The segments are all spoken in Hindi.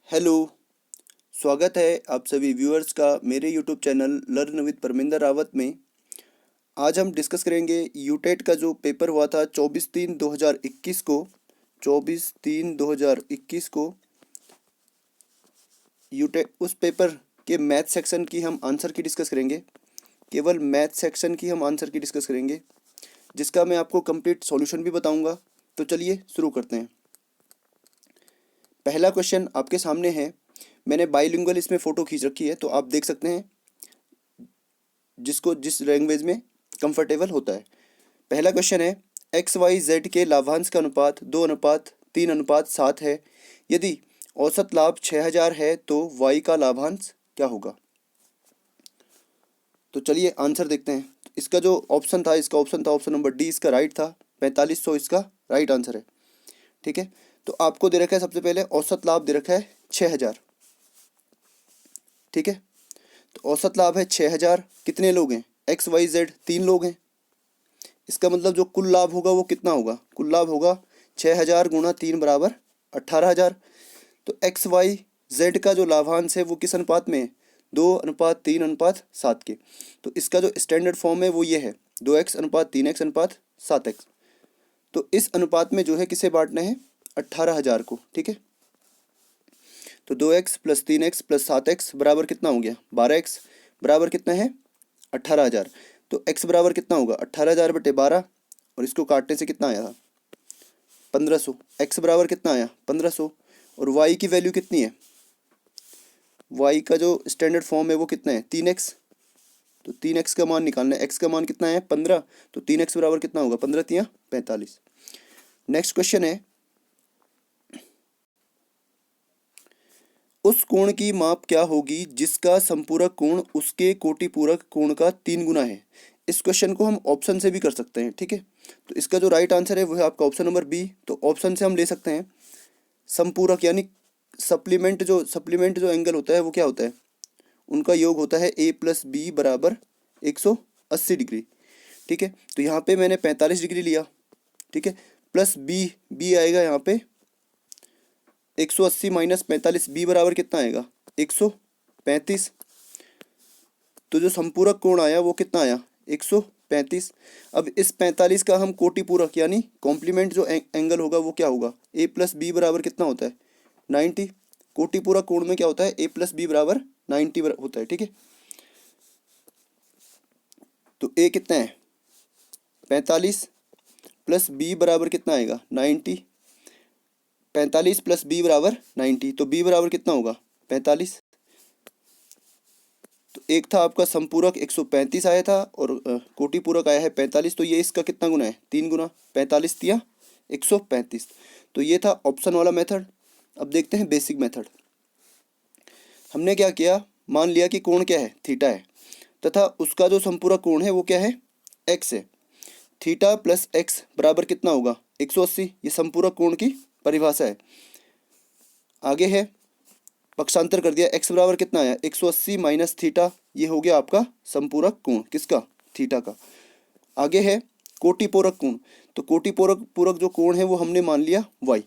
हेलो। स्वागत है आप सभी व्यूअर्स का मेरे YouTube channel learn with Parminder Rawat में। आज हम डिस्कस करेंगे यूटेट का जो पेपर हुआ था 24/3/2021 को। 24/3/2021 को यूटेट उस पेपर के मैथ सेक्शन की हम आंसर की डिस्कस करेंगे। केवल मैथ सेक्शन की हम आंसर की डिस्कस करेंगे, जिसका मैं आपको कंप्लीट सॉल्यूशन भी बताऊंगा। तो चलिए शुरू करते हैं। पहला क्वेश्चन आपके सामने है। मैंने बाईलिंगुअल इसमें फ़ोटो खींच रखी है, तो आप देख सकते हैं जिसको जिस लैंग्वेज में कंफर्टेबल होता है। पहला क्वेश्चन है, एक्स वाई जेड के लाभांश का अनुपात 2:3:7 है। यदि औसत लाभ 6000 है तो वाई का लाभांश क्या होगा। तो चलिए आंसर देखते हैं। इसका जो ऑप्शन था, ऑप्शन नंबर डी इसका राइट था। 4500 इसका राइट आंसर है। ठीक है, तो आपको दे रखा है सबसे पहले औसत लाभ दे रखा है 6000। ठीक है, तो औसत लाभ है 6000। कितने लोग हैं, एक्स वाई जेड 3 लोग हैं। इसका मतलब जो कुल लाभ होगा वो कितना होगा, कुल लाभ होगा 6000 गुणा 3 बराबर 18000। तो एक्स वाई जेड का जो लाभांश है वो किस अनुपात में है, 2:3:7 के। तो इसका जो स्टैंडर्ड फॉर्म है वो ये है, 2x/3x/7x। तो इस अनुपात में जो है किसे बांटना है, 18000 को। ठीक है, तो 2x + 3x + 7x बराबर कितना हो गया, 12x बराबर कितना है, 18000। तो x बराबर कितना होगा, 18000/12, और इसको काटने से कितना आया था, 1500। x बराबर कितना आया, 1500। और y की वैल्यू कितनी है, y का जो स्टैंडर्ड फॉर्म है वो कितना है, 3x। तो 3x का मान निकालना है, x का मान कितना है, 15। तो 3x बराबर कितना होगा, 15×3=45। नेक्स्ट क्वेश्चन है, उस कोण की माप क्या होगी जिसका संपूरक कोण उसके कोटिपूरक कोण का 3 गुना है। इस क्वेश्चन को हम ऑप्शन से भी कर सकते हैं। ठीक है, तो इसका जो राइट आंसर है वो है आपका ऑप्शन नंबर बी। तो ऑप्शन से हम ले सकते हैं संपूरक यानी सप्लीमेंट जो एंगल होता है वो क्या होता है, उनका योग होता है a+b बराबर 180 डिग्री। ठीक है, तो यहाँ पे मैंने 45 डिग्री लिया। ठीक है, प्लस बी आएगा यहाँ पे 180 - 45, बी बराबर कितना आएगा, 135। तो जो संपूरक कोण आया वो कितना आया, 135। अब इस 45 का हम कोटिपूरक यानी कॉम्प्लीमेंट जो एंगल होगा वो क्या होगा, a+b बराबर कितना होता है, 90। कोटिपूरक कोण में क्या होता है, a+b बराबर 90 होता है। ठीक है, तो a कितना है 45 प्लस b बराबर कितना आएगा 90। 45 + b बराबर 90, तो b बराबर कितना होगा 45। तो एक था आपका संपूरक 135 आया था और कोटिपूरक आया है 45। तो ये इसका कितना गुना है, 3 गुना। 45×3 = 135। तो ये था ऑप्शन वाला मेथड। अब देखते हैं बेसिक मेथड। हमने क्या किया, मान लिया कि कोण क्या है, थीटा है, तथा उसका जो संपूरक कोण है वो क्या है, एक्स है। थीटा + एक्स बराबर कितना होगा, 180। ये संपूरक कोण की परिभाषा है। आगे है पक्षांतर कर दिया, x बराबर कितना आया, 180 - थीटा। ये हो गया आपका संपूरक कोण किसका, थीटा का। आगे है कोटिपूरक कोण। तो कोटिपूरक पूरक जो कोण है वो हमने मान लिया y।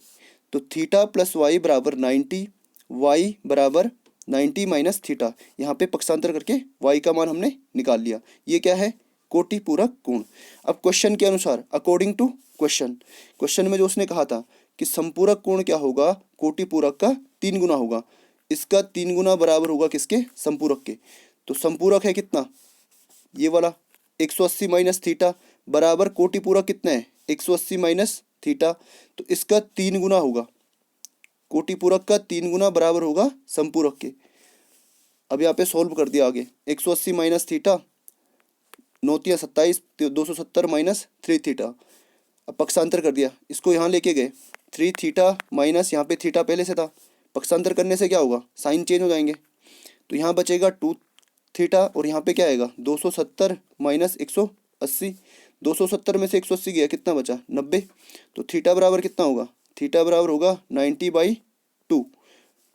तो थीटा + y बराबर 90, y बराबर 90 - थीटा। यहाँ पे पक्षांतर करके y का मान हमने निकाल लिया। ये क्या है, कोटिपूरक कोण। अब क्वेश्चन के अनुसार, अकॉर्डिंग टू क्वेश्चन में जो उसने कहा था कि संपूरक कोण क्या होगा, कोटिपूरक का 3 गुना होगा। इसका 3 गुना बराबर होगा किसके, संपूरक के। तो संपूरक है कितना, ये वाला 180 - थीटा बराबर कोटिपूरक कितना है, 180 - थीटा। तो इसका 3 गुना होगा, कोटिपूरक का 3 गुना बराबर होगा संपूरक के। अब यहाँ पे सोल्व कर दिया आगे, 180 - थीटा, 9×3 = 27, 270 - 3 थीटा। अब पक्षांतर कर दिया, इसको यहाँ लेके गए, 3 थीटा माइनस यहाँ पे थीटा पहले से था, पक्षांतर करने से क्या होगा, साइन चेंज हो जाएंगे। तो यहाँ बचेगा 2 थीटा और यहाँ पे क्या आएगा, 270 - 180। 270 में से 180 गया, कितना बचा, 90। तो थीटा बराबर कितना होगा, थीटा बराबर होगा 90/2।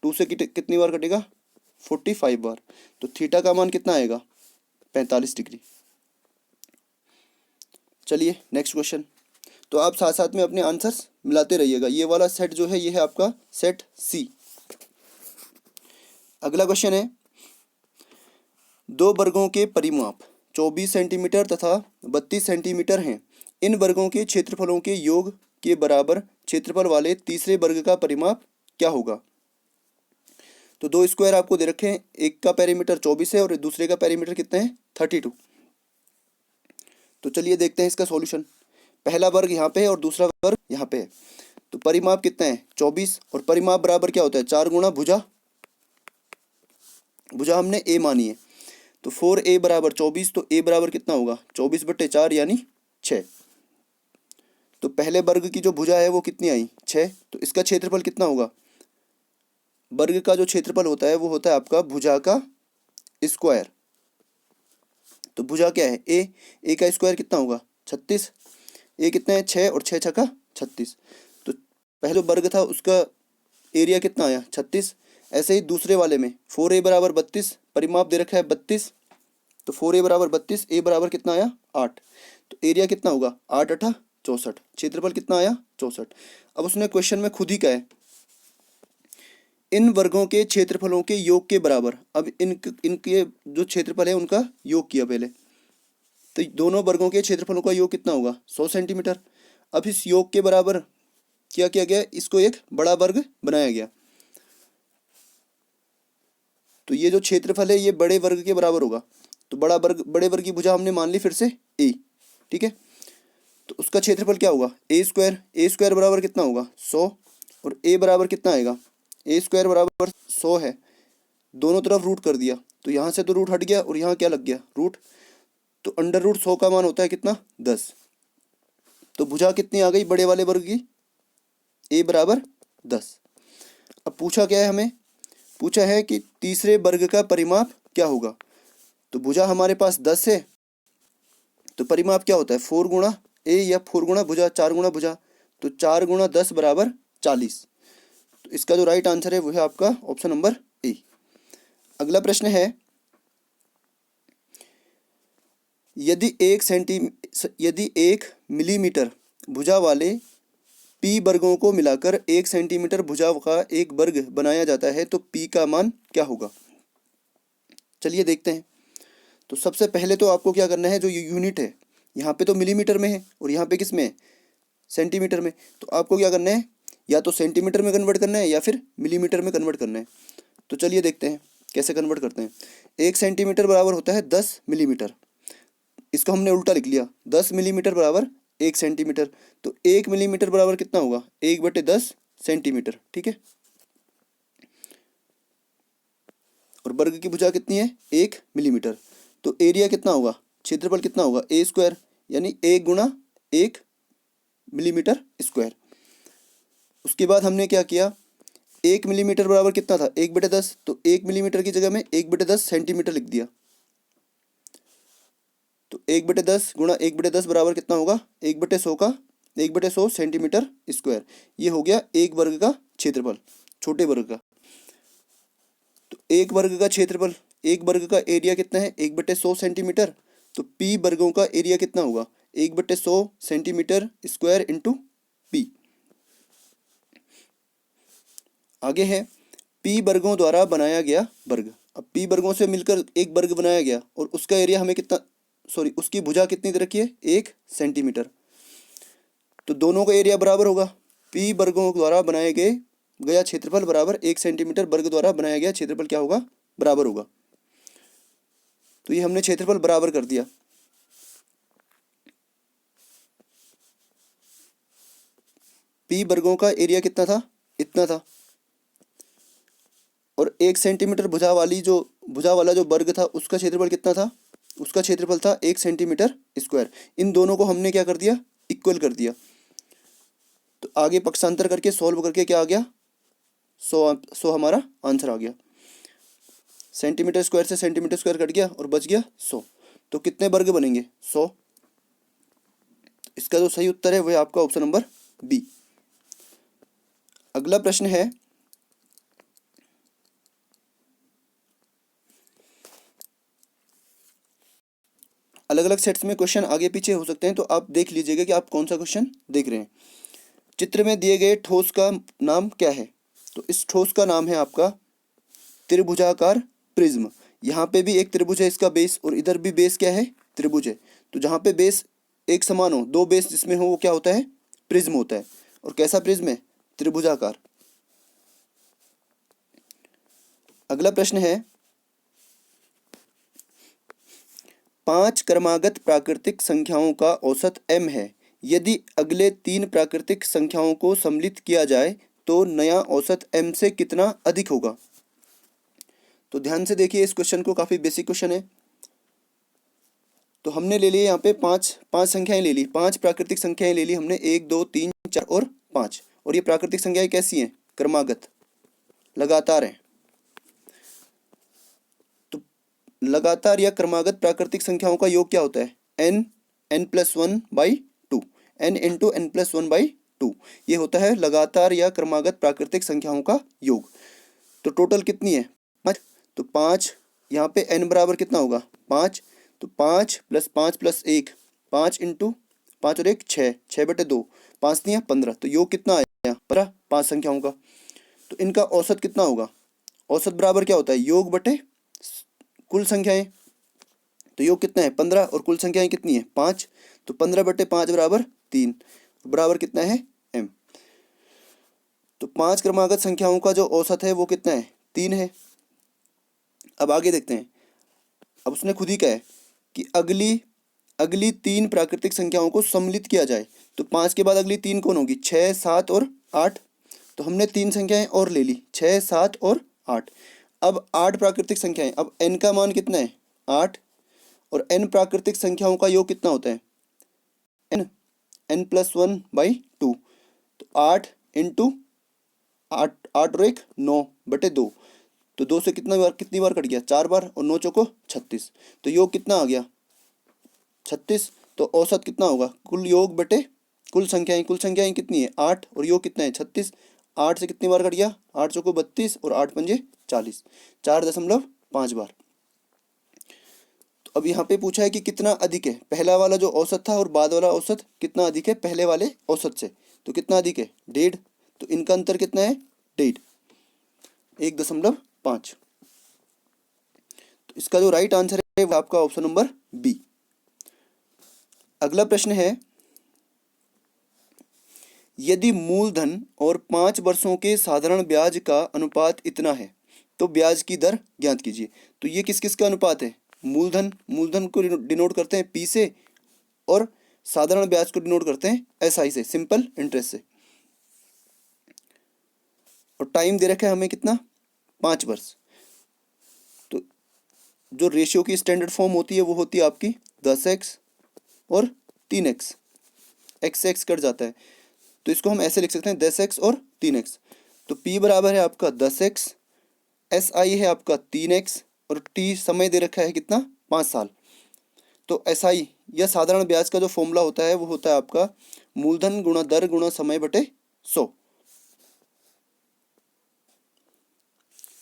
2 से कितनी बार कटेगा, 45 बार। तो थीटा का मान कितना आएगा, 45 डिग्री। चलिए नेक्स्ट क्वेश्चन। तो आप साथ साथ में अपने आंसर्स मिलाते रहिएगा। ये वाला सेट जो है ये है आपका सेट सी। अगला क्वेश्चन है, दो वर्गों के परिमाप 24 सेंटीमीटर तथा 32 सेंटीमीटर हैं। इन वर्गों के क्षेत्रफलों के योग के बराबर क्षेत्रफल वाले तीसरे वर्ग का परिमाप क्या होगा? तो दो स्क्वायर आपको दे रखे हैं, एक का पेरीमीटर 24 है और दूसरे का पेरीमीटर कितना है 32। तो चलिए देखते हैं इसका सॉल्यूशन। पहला वर्ग यहाँ पे है और दूसरा वर्ग यहाँ पे है। तो परिमाप कितना है 24 और परिमाप बराबर क्या होता है 4 गुणा भुजा। भुजा हमने a मानी है, तो 4a बराबर 24, तो a बराबर कितना होगा 24/4 यानी 6। तो पहले वर्ग की जो भुजा है वो कितनी आई 6, तो इसका क्षेत्रफल कितना होगा? वर्ग का जो क्षेत्रफल होता है वो होता है आपका भुजा का स्क्वायर। तो भुजा क्या है a का स्क्वायर कितना होगा 36। a कितना है 6 और 6 छक्का 36। तो पहले जो वर्ग था उसका एरिया कितना आया 36। ऐसे ही दूसरे वाले में 4a बराबर 32, परिमाप दे रखा है 32, तो 4a बराबर 32, a बराबर कितना आया 8। तो एरिया कितना होगा 8 8 64, क्षेत्रफल कितना आया 64। अब उसने क्वेश्चन में खुद ही कहा है इन वर्गों के क्षेत्रफलों के योग के बराबर। अब इनके जो क्षेत्रफल है उनका योग किया पहले, तो दोनों वर्गों के क्षेत्रफलों का योग कितना होगा 100 सेंटीमीटर। अब इस योग के बराबर क्या किया गया, इसको एक बड़ा वर्ग बनाया गया। तो ये जो क्षेत्रफल है ये बड़े वर्ग के बराबर होगा। तो बड़े वर्ग की भुजा हमने मान ली फिर से a, ठीक है। तो उसका क्षेत्रफल क्या होगा a स्क्वायर बराबर कितना होगा 100 और a बराबर कितना आएगा a स्क्वायर बराबर 100 है, दोनों तरफ रूट कर दिया, तो यहाँ से तो रूट हट गया और यहाँ क्या लग गया रूट, तो अंडर रूट 100 का मान होता है कितना 10। तो भुजा कितनी आ गई बड़े वाले वर्ग की a बराबर 10। अब पूछा क्या है, हमें पूछा है कि तीसरे वर्ग का परिमाप क्या होगा। तो भुजा हमारे पास 10 है, तो परिमाप क्या होता है 4 गुणा a या 4 गुणा भुजा 4 गुणा भुजा, तो 4 गुणा 10 बराबर 40। तो इसका जो राइट आंसर है वो है आपका ऑप्शन नंबर ए। अगला प्रश्न है, यदि 1 मिलीमीटर भुजा वाले p वर्गों को मिलाकर 1 सेंटीमीटर भुजा का एक वर्ग बनाया जाता है तो p का मान क्या होगा? चलिए देखते हैं। तो सबसे पहले तो आपको क्या करना है, जो यूनिट है यहाँ पे तो मिलीमीटर में है और यहाँ पे किस में है सेंटीमीटर में, तो आपको क्या करना है या तो सेंटीमीटर में कन्वर्ट करना है या फिर मिलीमीटर में कन्वर्ट करना है। तो चलिए देखते हैं कैसे कन्वर्ट करते हैं। 1 सेंटीमीटर बराबर होता है 10 मिलीमीटर, इसको हमने उल्टा लिख लिया, 10 मिलीमीटर बराबर 1 सेंटीमीटर, तो 1 मिलीमीटर बराबर कितना होगा 1/10 सेंटीमीटर, ठीक है। और वर्ग की भुजा कितनी है 1 मिलीमीटर, तो एरिया कितना होगा क्षेत्रफल कितना होगा a स्क्वायर यानी 1 गुणा 1 मिलीमीटर स्क्वायर। उसके बाद हमने क्या किया, 1 मिलीमीटर बराबर कितना था 1/10, तो 1 मिलीमीटर की जगह में 1/10 सेंटीमीटर लिख दिया। तो 1/10 गुणा 1/10 बराबर कितना होगा 1/100 का 1/100 सेंटीमीटर स्क्वायर। ये हो गया एक वर्ग का क्षेत्रफल छोटे वर्ग का। तो एक वर्ग का क्षेत्रफल, एक वर्ग का एरिया कितना है 1/100 सेंटीमीटर, तो p वर्गों का एरिया कितना होगा 1/100 सेंटीमीटर स्क्वायर इंटू p। आगे है p वर्गों द्वारा बनाया गया वर्ग। अब p वर्गों से मिलकर एक वर्ग बनाया गया और उसका एरिया हमें कितना, उसकी भुजा कितनी दे रखी है 1 सेंटीमीटर, तो दोनों का एरिया बराबर होगा। p वर्गों द्वारा बनाए गया क्षेत्रफल बराबर 1 सेंटीमीटर वर्ग द्वारा बनाया गया क्षेत्रफल क्या होगा बराबर होगा। तो ये हमने क्षेत्रफल बराबर कर दिया। p वर्गों का एरिया कितना था इतना था, और 1 सेंटीमीटर भुजा वाला जो वर्ग था उसका क्षेत्रफल कितना था, उसका क्षेत्रफल था 1 सेंटीमीटर स्क्वायर। इन दोनों को हमने क्या कर दिया इक्वल कर दिया। तो आगे पक्षांतर करके सॉल्व करके क्या आ गया 100 हमारा आंसर आ गया। सेंटीमीटर स्क्वायर से सेंटीमीटर स्क्वायर कट गया और बच गया 100। तो कितने वर्ग बनेंगे 100। इसका जो सही उत्तर है वह आपका ऑप्शन नंबर बी। अगला प्रश्न है, अलग अलग सेट्स में क्वेश्चन आगे पीछे हो सकते हैं, तो आप देख लीजिएगा कि आप कौन सा क्वेश्चन देख रहे हैं। चित्र में दिए गए ठोस का नाम क्या है, तो इस ठोस का नाम है आपका त्रिभुजाकार प्रिज्म। यहाँ पे भी एक त्रिभुज है इसका बेस, और इधर भी बेस क्या है, त्रिभुज है। तो जहाँ पे बेस एक समान हो, दो बेस जिसमें हो, वो क्या होता है, प्रिज्म होता है। और कैसा प्रिज्म है, त्रिभुजाकार। अगला प्रश्न है, 5 क्रमागत प्राकृतिक संख्याओं का औसत m है। यदि अगले 3 प्राकृतिक संख्याओं को सम्मिलित किया जाए तो नया औसत m से कितना अधिक होगा। तो ध्यान से देखिए इस क्वेश्चन को, काफ़ी बेसिक क्वेश्चन है। तो हमने ले लिए यहाँ पे पाँच संख्याएं ले ली, 5 प्राकृतिक संख्याएं ले ली हमने, 1 2 3 4 और 5। और ये प्राकृतिक संख्याएं कैसी हैं, क्रमागत, लगातार हैं। तो लगातार या क्रमागत प्राकृतिक संख्याओं का योग क्या होता है, n+1/2, n इंटू n+1/2, ये होता है लगातार या क्रमागत प्राकृतिक संख्याओं का योग। तो टोटल कितनी है, 5। तो 5 यहाँ पे n बराबर कितना होगा, 5। तो 5 + 5 + 1, 5 इंटू 5 और 1 6, 6/2, 5 दिया 15। तो योग कितना आया, 15, 5 संख्याओं का। तो इनका औसत कितना होगा, औसत बराबर क्या होता है, योग बटे कुल संख्याएं। तो योग कितना है, 15, और कुल संख्याएं कितनी है, 5। तो 15/5 बराबर 3, बराबर कितना है, m। तो 5 क्रमागत संख्याओं का जो औसत है वो कितना है, 3 है। अब आगे देखते हैं। अब उसने खुद ही कहा है कि अगली 3 प्राकृतिक संख्याओं को सम्मिलित किया जाए। तो 5 के बाद अगली 3 कौन होगी, 6 7 और 8। तो हमने 3 संख्याएं और ले ली, 6 7 और 8। अब 8 प्राकृतिक संख्याएं, अब n का मान कितना है, 8। और n प्राकृतिक संख्याओं का योग कितना होता है, n+1/2। तो 8 इंटू 8 और 1 9/2। तो 2 से कितनी बार कट गया, 4 बार, और 9 चौको 36। तो योग कितना आ गया, 36। तो औसत कितना होगा, कुल योग बटे कुल संख्याएं कितनी है, 8, और योग कितना है, 36। 8 से कितनी बार कट गया, 8 चौको 32 और 8 पंजे 40, 4.5 बार। तो अब यहाँ पे पूछा है कि कितना अधिक है, पहला वाला जो औसत था और बाद वाला औसत कितना अधिक है पहले वाले औसत से। तो कितना अधिक है, 1.5। तो इनका अंतर कितना है, 1.5। तो इसका जो राइट आंसर है वो आपका ऑप्शन नंबर बी। अगला प्रश्न है, यदि मूलधन और 5 वर्षों के साधारण ब्याज का अनुपात इतना है तो ब्याज की दर ज्ञात कीजिए। तो ये किस किस का अनुपात है, मूलधन को डिनोट करते हैं P से, और साधारण ब्याज को डिनोट करते हैं SI से, सिंपल इंटरेस्ट से। और टाइम दे रखा है हमें कितना, 5 वर्ष। तो जो रेशियो की स्टैंडर्ड फॉर्म होती है वो होती है आपकी 10x और 3x, x से x कट जाता है। तो इसको हम ऐसे लिख सकते हैं 10x और 3x। तो P बराबर है आपका 10x, SI है आपका 3x, और T समय दे रखा है कितना, 5 साल। तो SI या साधारण ब्याज का जो फॉर्मूला होता है वो होता है आपका मूलधन गुणा दर गुणा समय बटे 100।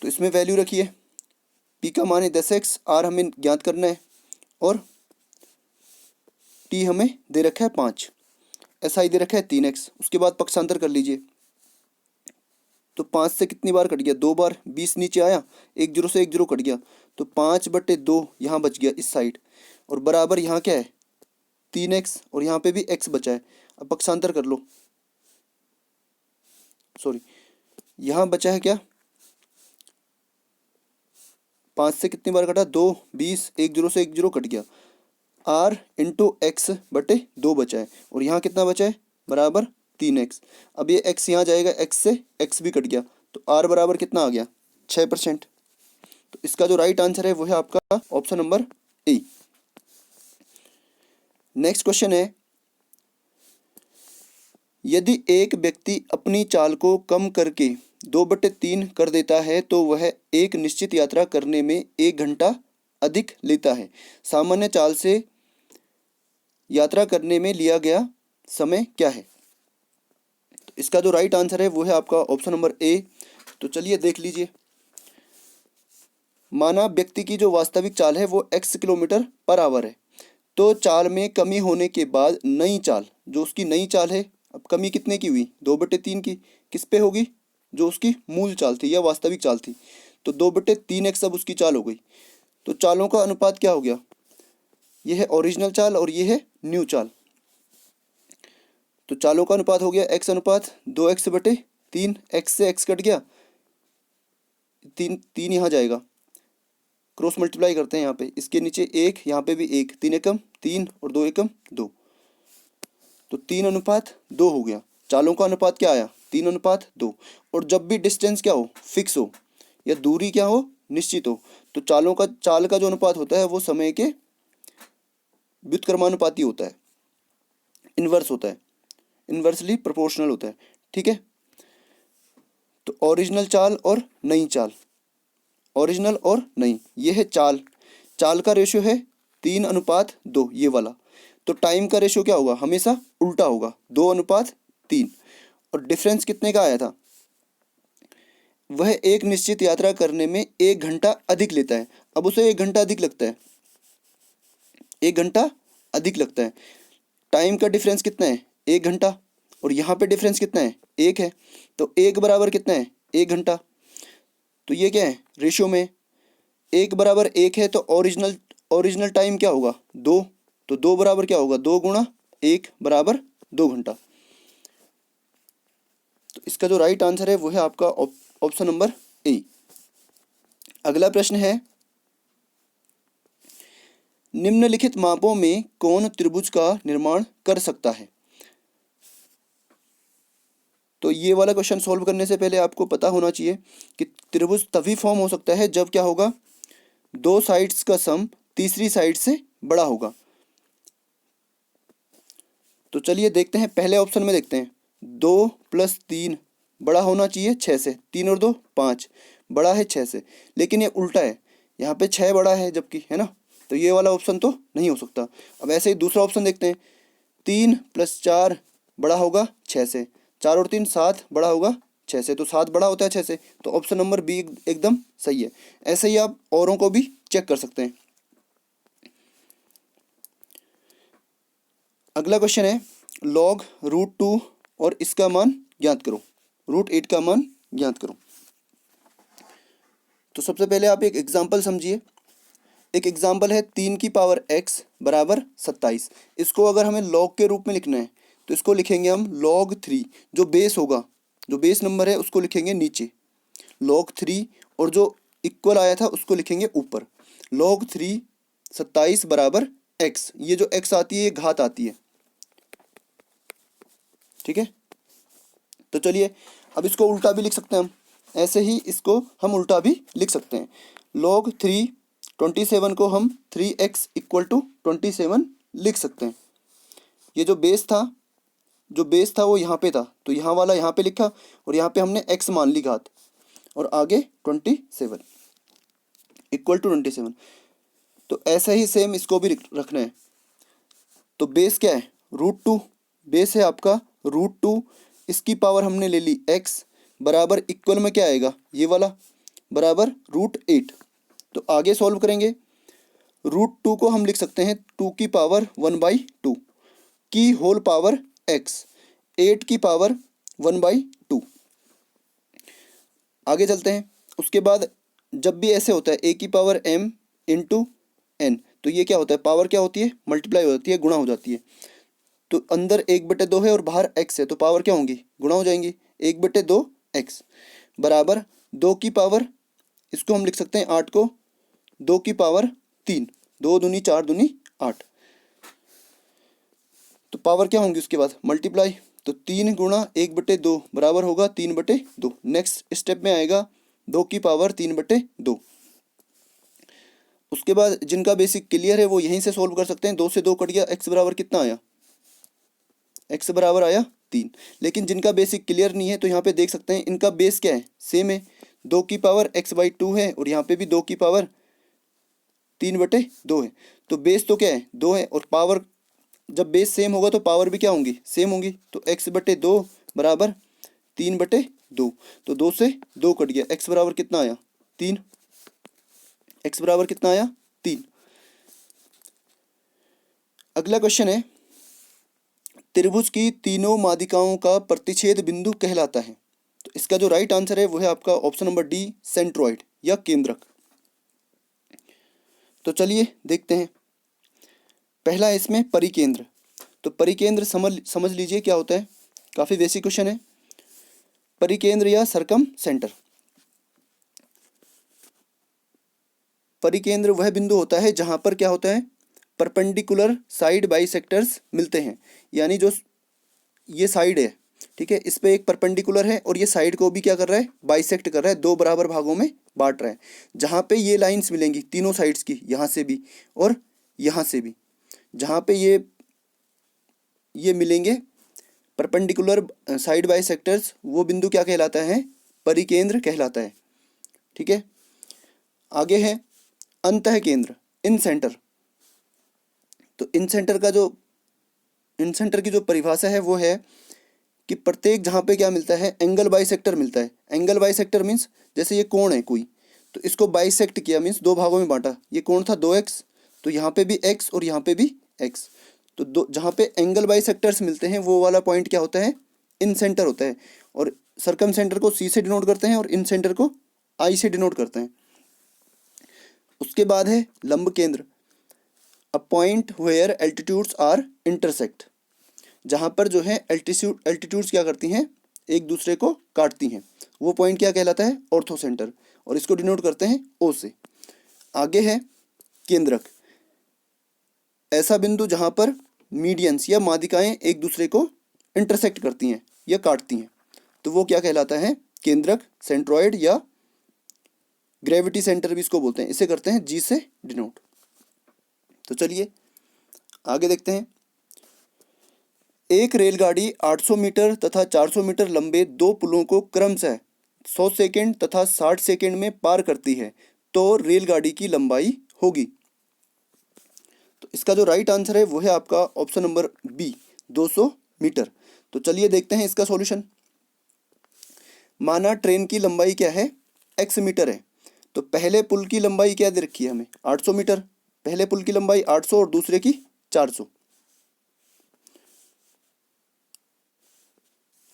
तो इसमें वैल्यू रखिए, P का मान है 10x, R हमें ज्ञात करना है, और T हमें दे रखा है 5, SI दे रखा है 3x। उसके बाद पक्षांतर कर लीजिए। तो 5 से कितनी बार कट गया, 2 बार, 20 नीचे आया, 1 0 से 1 0 कट गया। तो 5/2 यहाँ बच गया इस साइड, और बराबर यहाँ क्या है, 3x, और यहाँ पे भी x बचा है। अब पक्षांतर कर लो, सॉरी, यहाँ बचा है क्या, 5 से कितनी बार कटा, 2 20, 1 0 से 1 0 कट गया, r इंटू x/2 बचा है, और यहाँ कितना बचा है, बराबर 3x। अब ये x यहाँ जाएगा, x से x भी कट गया, तो r बराबर कितना आ गया, 6%। तो इसका जो राइट आंसर है वो है आपका option number A. Next question है, यदि एक व्यक्ति अपनी चाल को कम करके 2/3 कर देता है तो वह एक निश्चित यात्रा करने में 1 घंटा अधिक लेता है। सामान्य चाल से यात्रा करने में लिया गया समय क्या है। तो इसका जो राइट आंसर है वो है आपका ऑप्शन नंबर ए। तो चलिए देख लीजिए। माना व्यक्ति की जो वास्तविक चाल है वो x किलोमीटर/आवर है, तो चाल में कमी होने के बाद नई चाल, जो उसकी नई चाल है, अब कमी कितने की हुई, 2/3 की, किस पे होगी, जो उसकी मूल चाल थी या वास्तविक चाल थी। तो 2/3x अब उसकी चाल हो गई। तो चालों का अनुपात क्या हो गया, ये है ओरिजिनल चाल और ये है न्यू चाल। तो चालों का अनुपात हो गया x अनुपात 2x/3, x से x कट गया, 3 यहाँ जाएगा, क्रॉस मल्टीप्लाई करते हैं यहाँ पे, इसके नीचे 1, यहाँ पे भी 1, 3 एकम 3 और 2 एकम 2, तो 3:2 हो गया। चालों का अनुपात क्या आया, 3:2। और जब भी डिस्टेंस क्या हो, फिक्स हो, या दूरी क्या हो, निश्चित हो, तो चाल का जो अनुपात होता है वो समय के व्युत्क्रमानुपाती होता है, इन्वर्स होता है, इन्वर्सली प्रोपोर्शनल होता है। ठीक है, तो ओरिजिनल चाल और नई चाल, ओरिजिनल और नई, ये है चाल। चाल का रेशियो है 3:2, ये वाला। तो टाइम का रेशियो क्या होगा, हमेशा उल्टा होगा, 2:3। और डिफरेंस कितने का आया था, वह एक निश्चित यात्रा करने में 1 घंटा अधिक लेता है। अब उसे 1 घंटा अधिक लगता है, 1 घंटा अधिक लगता है। टाइम का डिफरेंस कितना है, 1 घंटा, और यहाँ पे डिफरेंस कितना है, 1 है। तो 1 बराबर कितना है, 1 घंटा। तो ये क्या है, रेशियो में 1 बराबर 1 है, तो ओरिजिनल टाइम क्या होगा, 2। तो 2 बराबर क्या होगा, 2 गुणा 1 बराबर 2 घंटा। तो इसका जो राइट आंसर है वो है आपका ऑप्शन नंबर ए। अगला प्रश्न है, निम्नलिखित मापों में कौन त्रिभुज का निर्माण कर सकता है। तो ये वाला क्वेश्चन सॉल्व करने से पहले आपको पता होना चाहिए कि त्रिभुज तभी फॉर्म हो सकता है जब क्या होगा, 2 साइड्स का सम तीसरी साइड से बड़ा होगा। तो चलिए देखते हैं, पहले ऑप्शन में देखते हैं, 2 + 3 बड़ा होना चाहिए 6 से, 3 और 2 5, बड़ा है 6 से, लेकिन ये उल्टा है, यहाँ पे 6 बड़ा है जबकि, है ना, तो ये वाला ऑप्शन तो नहीं हो सकता। अब ऐसे ही दूसरा ऑप्शन देखते हैं, 3 + 4 बड़ा होगा 6 से, 4 और 3 7 बड़ा होगा 6 से, तो 7 बड़ा होता है 6 से, तो ऑप्शन नंबर बी एकदम सही है। ऐसे ही आप औरों को भी चेक कर सकते हैं। अगला क्वेश्चन है, log √2 और इसका मान ज्ञात करो, √8 का मान ज्ञात करो। तो सबसे पहले आप एक एग्जाम्पल समझिए। एक एग्जाम्पल है 3 की पावर x बराबर 27। इसको अगर हमें log के रूप में लिखना है तो इसको लिखेंगे हम log 3, जो बेस होगा, जो बेस नंबर है उसको लिखेंगे नीचे, log 3, और जो इक्वल आया था उसको लिखेंगे ऊपर। log 3 27 बराबर x, ये जो x आती है ये घात आती है। ठीक है, तो चलिए अब इसको उल्टा भी लिख सकते हैं हम, ऐसे ही इसको हम उल्टा भी लिख सकते हैं। log 3 27 को हम 3x = 27 लिख सकते हैं। ये जो बेस था वो यहाँ पे था, तो यहाँ वाला यहाँ पे लिखा, और यहाँ पे हमने x मान ली घात, और आगे 27 = 27। तो ऐसा ही सेम इसको भी रखना है। तो बेस क्या है, √2, बेस है आपका √2, इसकी पावर हमने ले ली x, बराबर इक्वल में क्या आएगा, ये वाला, बराबर √8। तो आगे सॉल्व करेंगे, √2 को हम लिख सकते हैं 2 की पावर 1/2 की होल पावर x, 8 की पावर 1/2। आगे चलते हैं, उसके बाद जब भी ऐसे होता है a की पावर m × n, तो ये क्या होता है, पावर क्या होती है, मल्टीप्लाई हो जाती है, गुणा हो जाती है। तो अंदर 1/2 है और बाहर x है, तो पावर क्या होंगी, गुणा हो जाएंगी, 1/2x बराबर 2 की पावर, इसको हम लिख सकते हैं 8 को 2 की पावर 3, 2 दूनी 4 दूनी 8, तो पावर क्या होंगी उसके बाद मल्टीप्लाई, तो 3 गुणा 1/2 बराबर होगा 3/2। नेक्स्ट स्टेप में आएगा 2 की पावर 3/2। उसके बाद जिनका बेसिक क्लियर है वो यहीं से सोल्व कर सकते हैं, 2 से 2 कट गया, x बराबर कितना आया, x बराबर आया 3। लेकिन जिनका बेसिक क्लियर नहीं है तो यहाँ पे देख सकते हैं इनका बेस क्या है, सेम है, 2 की पावर x/2 है, और यहाँ पे भी 2 की पावर 3/2 है। तो बेस तो क्या है, 2 है, और पावर जब बेस सेम होगा तो पावर भी क्या होंगी, सेम होंगी, तो x/2 बराबर 3/2। तो 2 से 2 कट गया, x बराबर कितना आया, 3, x बराबर कितना आया, 3। अगला क्वेश्चन है, त्रिभुज की तीनों माध्यिकाओं का प्रतिच्छेद बिंदु कहलाता है। तो तो इसका जो राइट आंसर है वो है आपका ऑप्शन नंबर डी, सेंट्रॉइड या केंद्रक। तो चलिए देखते हैं। पहला है इसमें परिकेंद्र। तो परिकेंद्र समझ लीजिए क्या होता है, काफ़ी बेसिक क्वेश्चन है। परिकेंद्र या सरकम सेंटर। परिकेंद्र वह बिंदु होता है जहां पर क्या होता है, परपेंडिकुलर साइड बाइसेक्टर्स मिलते हैं। यानी जो ये साइड है, ठीक है, इस पे एक परपेंडिकुलर है और ये साइड को भी क्या कर रहा है, बाइसेक्ट कर रहा है, दो बराबर भागों में बांट रहा है। जहाँ पे ये लाइंस मिलेंगी तीनों साइड्स की, यहाँ से भी और यहाँ से भी, जहाँ पे ये मिलेंगे परपेंडिकुलर साइड बाइसेक्टर्स, वो बिंदु क्या कहलाता है, परिकेंद्र कहलाता है। ठीक है, आगे है अंतः केंद्र, इन सेंटर। तो इन सेंटर की जो परिभाषा है वो है कि प्रत्येक जहाँ पे क्या मिलता है, एंगल बाइसेक्टर मिलता है। एंगल बाइसेक्टर मीन्स जैसे ये कोण है कोई, तो इसको बाइसेक्ट किया मीन्स दो भागों में बांटा। ये कोण था 2x, तो यहाँ पे भी x और यहाँ पे भी x। तो दो जहाँ पे एंगल बाइसेक्टर्स मिलते हैं वो वाला पॉइंट क्या होता है, इन सेंटर होता है। और सरकम सेंटर को C से डिनोट करते हैं और इन सेंटर को I से डिनोट करते हैं। उसके बाद है लंब केंद्र, a point where altitudes are intersect. जहाँ पर जो है एल्टीट्यूड्स क्या करती हैं, एक दूसरे को काटती हैं, वो पॉइंट क्या कहलाता है, ऑर्थो सेंटर, और इसको डिनोट करते हैं O से। आगे है केंद्रक, ऐसा बिंदु जहाँ पर मीडियंस या माध्यिकाएं एक दूसरे को इंटरसेक्ट करती हैं या काटती हैं, तो वो क्या कहलाता है, केंद्रक, सेंट्रॉइड या ग्रेविटी सेंटर भी इसको बोलते हैं। इसे करते हैं G से डिनोट। तो चलिए आगे देखते हैं। एक रेलगाड़ी 800 मीटर तथा 400 मीटर लंबे दो पुलों को क्रमशः 100 सेकेंड तथा 60 सेकेंड में पार करती है, तो रेलगाड़ी की लंबाई होगी। तो इसका जो राइट आंसर है वो है आपका ऑप्शन नंबर बी, 200 मीटर। तो चलिए देखते हैं इसका सॉल्यूशन। माना ट्रेन की लंबाई क्या है, x मीटर है। तो पहले पुल की लंबाई क्या दे रखी है हमें, 800 मीटर। पहले पुल की लंबाई 800 और दूसरे की 400।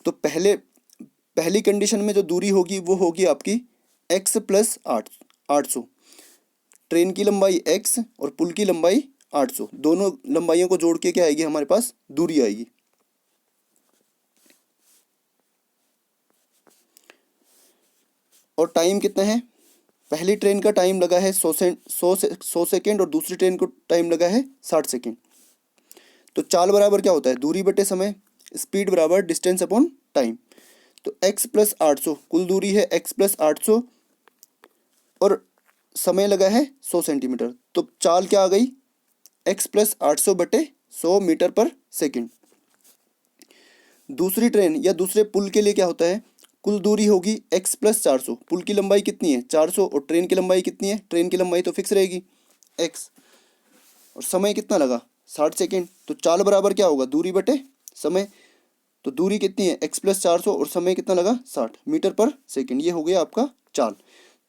तो पहली कंडीशन में जो दूरी होगी वो होगी आपकी x प्लस 800। ट्रेन की लंबाई x और पुल की लंबाई 800, दोनों लंबाइयों को जोड़ के क्या आएगी हमारे पास, दूरी आएगी। और टाइम कितना है, पहली ट्रेन का टाइम लगा है 100 सेकेंड और दूसरी ट्रेन को टाइम लगा है 60 सेकेंड। तो चाल बराबर क्या होता है, दूरी बटे समय, स्पीड बराबर डिस्टेंस अपॉन टाइम। तो x प्लस 800, कुल दूरी है x प्लस 800 और समय लगा है 100 सेंटीमीटर। तो चाल क्या आ गई, x प्लस 800 बटे 100 मीटर पर सेकेंड। दूसरी ट्रेन या दूसरे पुल के लिए क्या होता है, कुल दूरी होगी x प्लस 400। पुल की लंबाई कितनी है, 400, और ट्रेन की लंबाई कितनी है, ट्रेन की लंबाई तो फिक्स रहेगी x, और समय कितना लगा, 60 सेकेंड। तो चाल बराबर क्या होगा, दूरी बटे समय। तो दूरी कितनी है, x प्लस 400 और समय कितना लगा, 60 मीटर पर सेकेंड। ये हो गया आपका चाल।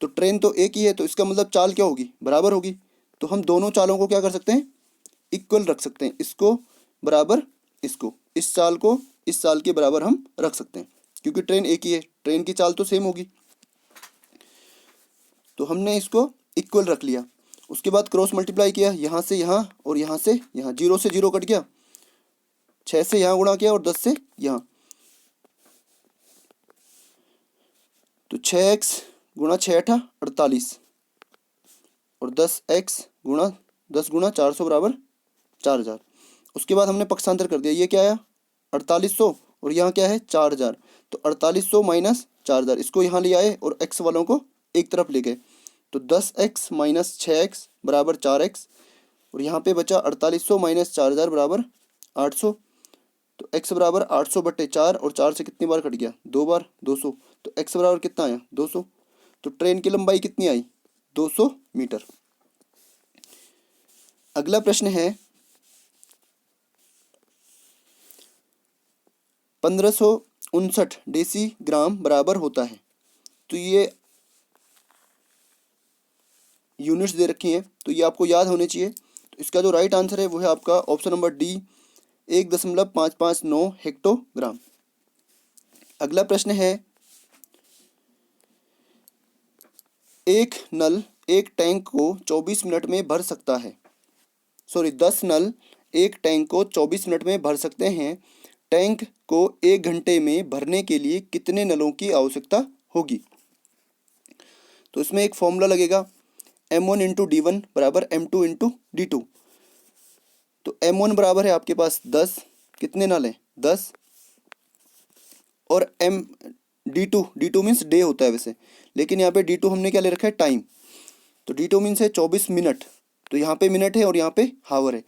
तो ट्रेन तो एक ही है, तो इसका मतलब चाल क्या होगी, बराबर होगी। तो हम दोनों चालों को क्या कर सकते हैं, इक्वल रख सकते हैं। इसको बराबर इसको, इस चाल को इस चाल के बराबर हम रख सकते हैं, क्योंकि ट्रेन एक ही है, ट्रेन की चाल तो सेम होगी। तो हमने इसको इक्वल रख लिया। उसके बाद क्रॉस मल्टीप्लाई किया, यहाँ से यहाँ और यहाँ से यहाँ, 0 से 0 कट गया, 6 से यहाँ गुणा किया और 10 से यहाँ। तो 6x गुणा 6 8 48 और 10x गुणा 10 गुणा 400 बराबर 4000। उसके बाद हमने पक्षांतर कर दिया, ये क्या आया 4800 और यहाँ क्या है 4000। तो 4800 माइनस 4000, इसको यहाँ ले आए और x वालों को एक तरफ ले गए। तो 10x माइनस 6x बराबर 4x, और यहाँ पे बचा 4800 माइनस 4000 बराबर 800। तो x बराबर 800 बट्टे 4, और 4 से कितनी बार कट गया, 2 बार, 200। तो x बराबर कितना आया, 200। तो ट्रेन की लंबाई कितनी आई, 200 मीटर। अगला प्रश्न है 1559 डेसीग्राम बराबर होता है। तो ये यूनिट्स दे रखी हैं, तो ये आपको याद होने चाहिए। तो इसका जो राइट आंसर है वो है आपका ऑप्शन नंबर डी, 1.559 हेक्टोग्राम। अगला प्रश्न है एक टैंक को 24 मिनट में भर सकता है। सॉरी, 10 नल एक टैंक को 24 मिनट में भर सकते हैं। टैंक को 1 घंटे में भरने के लिए कितने नलों की आवश्यकता होगी? तो इसमें एक फॉर्मूला लगेगा, M1 इंटू D1 बराबर M2 इंटू D2। तो M1 बराबर है आपके पास 10, कितने नल हैं? 10। और D2 मीन्स डे होता है वैसे, लेकिन यहाँ पे D2 हमने क्या ले रखा है? टाइम। तो D2 मीन्स है 24 मिनट, तो यहाँ पे मिनट है और यहाँ पे हावर है।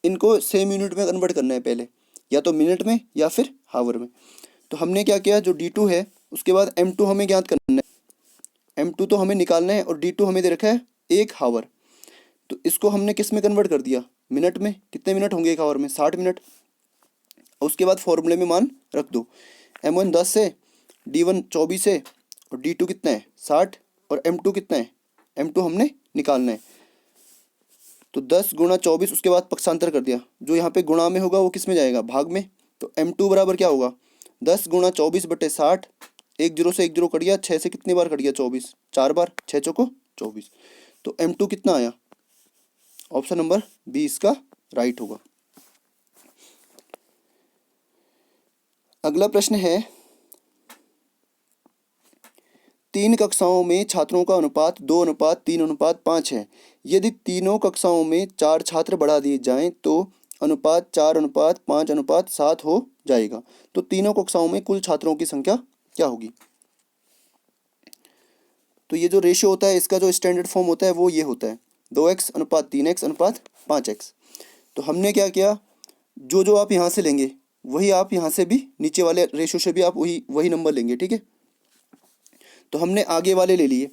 इनको सेम यूनिट में कन्वर्ट करना है पहले, या तो मिनट में या फिर हावर में। तो हमने क्या किया, जो D2 है उसके बाद M2 हमें ज्ञात करना है, M2 तो हमें निकालना है, और D2 हमें दे रखा है 1 हावर। तो इसको हमने किस में कन्वर्ट कर दिया? मिनट में। कितने मिनट होंगे 1 हावर में? 60 मिनट। और उसके बाद फॉर्मूले में मान रख दो, M1 10 है, D1 24 है, और D2 कितना है? 60, और M2 कितना है? M2 हमने निकालना है। तो 10 गुणा 24, उसके बाद पक्षांतर कर दिया, जो यहाँ पे गुणा में होगा वो किस में जाएगा? भाग में। तो M2 बराबर क्या होगा? 10 गुणा 24 बटे 60, 1 जीरो से 1 जीरो कट गया, 6 से कितनी बार कट गया? 24, 4 बार, 6 चौको 24। तो M2 कितना आया? ऑप्शन नंबर बी इसका राइट होगा। अगला प्रश्न है, 3 कक्षाओं में छात्रों का अनुपात 2:3:5 है। यदि तीनों कक्षाओं में 4 छात्र बढ़ा दिए जाएं तो अनुपात 4:5:7 हो जाएगा। तो तीनों कक्षाओं में कुल छात्रों की संख्या क्या होगी? तो ये जो रेशियो होता है, इसका जो स्टैंडर्ड फॉर्म होता है वो ये होता है, 2x:3x:5x। तो हमने क्या किया, जो आप यहाँ से लेंगे वही आप यहाँ से भी, नीचे वाले रेशियो से भी आप वही नंबर लेंगे, ठीक है। तो हमने आगे वाले ले लिए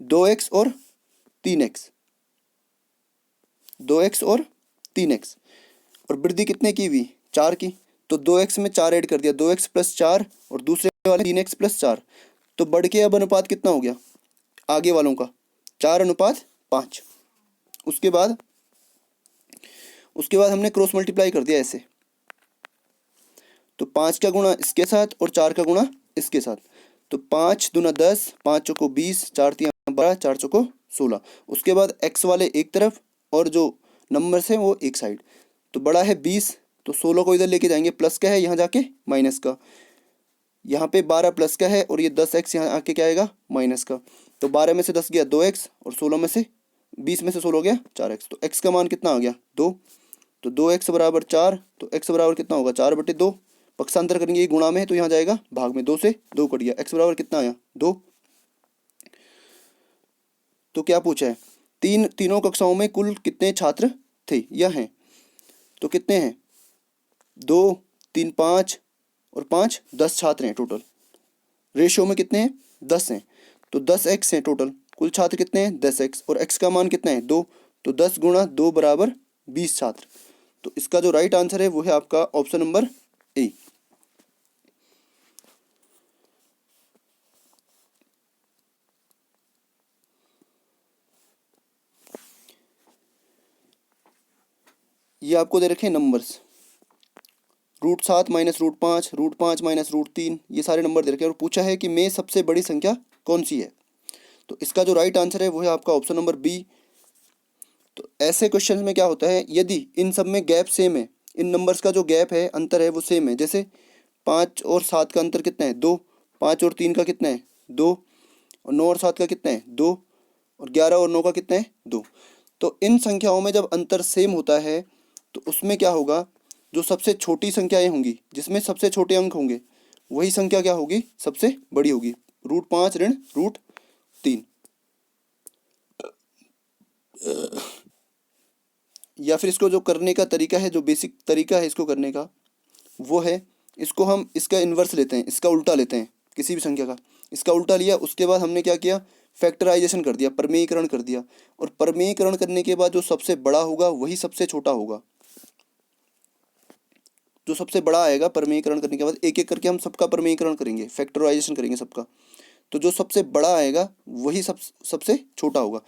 2x और 3x, 2x और 3x, और वृद्धि कितने की हुई? 4 की। तो 2x में 4 ऐड कर दिया, 2x + 4, और दूसरे वाले 3x + 4। तो बढ़ के अब अनुपात कितना हो गया आगे वालों का? 4:5। उसके बाद हमने क्रॉस मल्टीप्लाई कर दिया ऐसे, तो 5 का गुणा इसके साथ और 4 का गुणा इसके साथ। तो 5 दूना 10, 5 चौको 20, 4 तिया 12, 4 चौको 16। उसके बाद x वाले एक तरफ और जो नंबर्स हैं वो एक साइड। तो बड़ा है 20, तो 16 को इधर लेके जाएंगे, प्लस का है यहाँ जाके माइनस का। यहाँ पे 12 प्लस का है, और ये 10x यहाँ आके क्या आएगा? माइनस का। तो 12 में से 10 गया 2x, और 16 में से 20 में से 16 गया 4x। तो x का मान कितना आ गया? 2। तो 2x बराबर 4, तो x बराबर कितना होगा? 4/2। पक्षांतर करेंगे, ये गुणा में है तो यहाँ जाएगा भाग में, 2 से 2 कट गया, x बराबर कितना आया? 2। तो क्या पूछा है? तीनों कक्षाओं में कुल कितने छात्र थे या हैं? तो कितने हैं? 2, 3, 5 और 5, 10 छात्र हैं टोटल। रेशियो में कितने हैं? 10 हैं। तो 10x हैं टोटल। कुल छात्र कितने हैं? 10x, और x का मान कितना है? 2। तो 10 गुणा 2 बराबर 20 छात्र। तो इसका जो राइट आंसर है वो है आपका ऑप्शन नंबर ए। ये आपको दे रखे हैं नंबर्स, √7 माइनस √5, √5 माइनस √3, ये सारे नंबर दे रखे हैं, और पूछा है कि में सबसे बड़ी संख्या कौन सी है। तो इसका जो राइट आंसर है वो है आपका ऑप्शन नंबर बी। तो ऐसे क्वेश्चन में क्या होता है, यदि इन सब में गैप सेम है, इन नंबर्स का जो गैप है, अंतर है, वो सेम है, जैसे 5 और 7 का अंतर कितना है? 2। 5 और 3 का कितना है? 2। और 9 और 7 का कितना है? 2। और 11 और 9 का कितना है? 2। तो इन संख्याओं में जब अंतर सेम होता है तो उसमें क्या होगा, जो सबसे छोटी संख्याएं होंगी, जिसमें सबसे छोटे अंक होंगे, वही संख्या क्या होगी? सबसे बड़ी होगी। √5 ऋण √3। या फिर इसको जो करने का तरीका है, जो बेसिक तरीका है इसको करने का, वो है, इसको हम इसका इन्वर्स लेते हैं, इसका उल्टा लेते हैं, किसी भी संख्या का इसका उल्टा लिया, उसके बाद हमने क्या किया? फैक्टराइजेशन कर दिया, परमेयीकरण कर दिया, और परमेयीकरण करने के बाद जो सबसे बड़ा होगा वही सबसे छोटा होगा। जो सबसे बड़ा आएगा परमेयीकरण करने के बाद, एक एक करके हम सबका परमेयीकरण करेंगे, फैक्टराइजेशन करेंगे सबका, तो जो सबसे बड़ा आएगा वही सबसे छोटा होगा।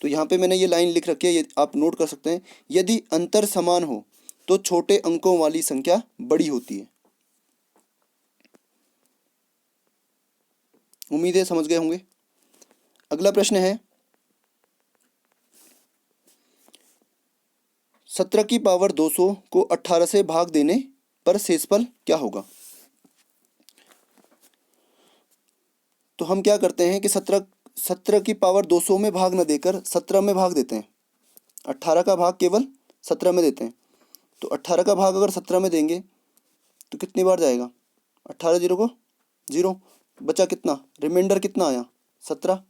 तो यहाँ पे मैंने ये लाइन लिख रखी है, ये आप नोट कर सकते हैं, यदि अंतर समान हो तो छोटे अंकों वाली संख्या बड़ी होती है। उम्मीद है समझ गए होंगे। अगला प्रश्न है 17 की पावर 200 को 18 से भाग देने पर शेषफल क्या होगा। तो हम क्या करते हैं कि 17 की पावर 200 में भाग न देकर 17 में भाग देते हैं। 18 का भाग केवल 17 में देते हैं। तो 18 का भाग अगर 17 में देंगे तो कितनी बार जाएगा, 18 जीरो को जीरो, बचा कितना, रिमाइंडर कितना आया 17,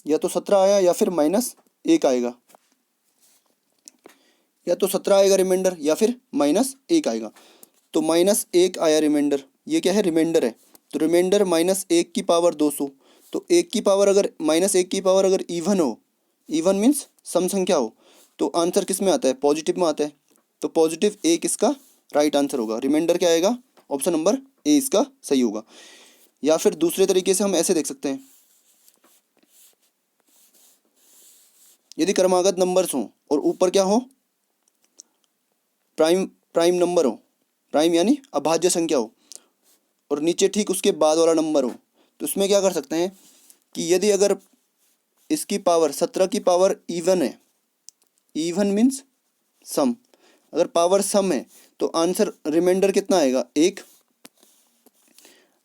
या तो 17 आया या फिर -1 आएगा, या तो 17 आएगा रिमाइंडर या फिर -1 आएगा। तो -1 आया रिमाइंडर, ये क्या है, रिमाइंडर है। तो रिमाइंडर -1 की पावर 200, तो 1 की पावर अगर -1 की पावर अगर इवन हो, इवन मीन्स सम संख्या हो, तो आंसर किस में आता है, पॉजिटिव में आता है। तो पॉजिटिव 1 इसका राइट आंसर होगा। रिमाइंडर क्या आएगा, ऑप्शन नंबर ए इसका सही होगा। या फिर दूसरे तरीके से हम ऐसे देख सकते हैं, यदि क्रमागत नंबर्स हों और ऊपर क्या हो, प्राइम नंबर हो, प्राइम यानी अभाज्य संख्या हो, और नीचे ठीक उसके बाद वाला नंबर हो, तो उसमें क्या कर सकते हैं कि यदि अगर इसकी पावर 17 की पावर इवन है, इवन मीन्स सम, अगर पावर सम है तो आंसर रिमाइंडर कितना आएगा 1।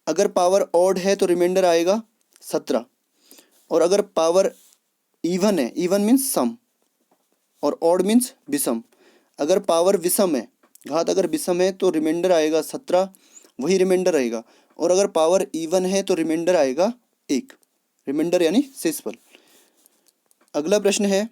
अगर पावर ऑड है तो रिमाइंडर आएगा 17, और अगर पावर इवन है, इवन मीन्स सम, और ऑड मीन्स विषम, अगर पावर विषम है, घात अगर विषम है तो रिमाइंडर आएगा 17, वही रिमाइंडर रहेगा। और अगर पावर इवन है तो रिमाइंडर आएगा 1, रिमाइंडर यानी शेषफल। अगला प्रश्न है